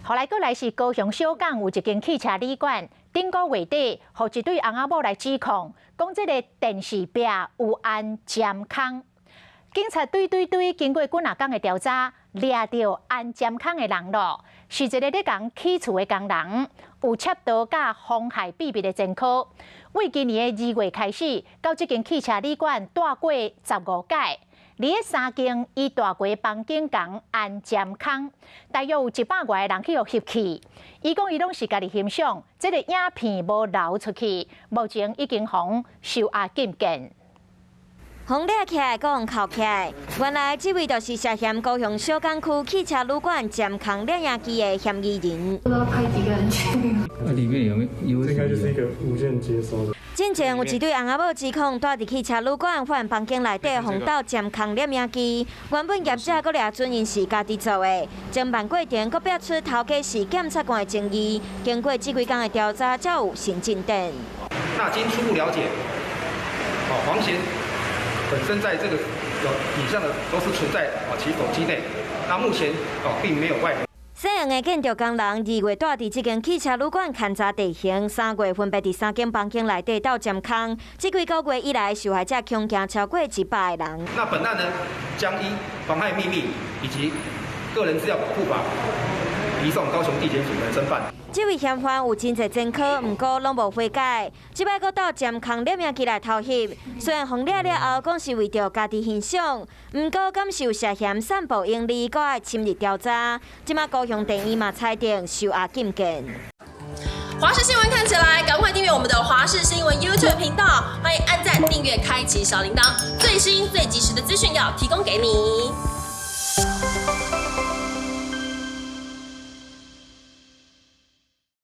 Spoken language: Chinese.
后来过来是高雄小港有一间汽车旅馆，顶个月底，互一对翁仔某来指控，讲这个电视壁有安监控。警察经过几啊天的调查，抓到安监控的人咯，是一个咧讲起厝的工人，有窃盗甲妨害秘密的前科。为今年的2月开始，到这间汽车旅馆住过15届。伫个3间伊大过房间共安监控，大约有100外个人去互翕去。伊讲伊拢是家己欣赏，这个影片无流出去，目前已经互收押禁见。风掠起来，搁扣起来。原来这位就是涉嫌高雄小港区汽车旅馆监控摄影机的嫌疑人。不知道拍几个人去。里面有没有？这应该就是一个无线接收的。之前有一对翁仔某指控，住伫汽车旅馆发现房间内底防盗监控摄影机，原本业者搁掠准因是家己做的，侦办过程搁逼出头家是检察官的争议。经过这几天的调查，才有新进展。那经初步了解，黄贤本身在这个以上的都是存在其手机内，那目前并没有外人。涉案的建筑工人2月住伫这间汽车旅馆勘查地形，3月分别伫3间房间内底斗监控。这几个月以来，受害者恐惊超过100个人。那本案呢，将依妨害秘密以及个人资料保护法移送高雄地检署来侦办。这位嫌犯有真侪前科，不过拢无悔改。这摆搁到监控摄影机来偷翕，虽然封掠了后讲是为着家己欣赏，不过敢是有涉嫌散布营利，搁爱深入调查。即马高雄地院嘛裁定收押禁见。华视新闻看起来，赶快订阅我们的华视新闻 YouTube 频道，欢迎按赞、订阅、开启小铃铛，最新最及时的资讯要提供给你。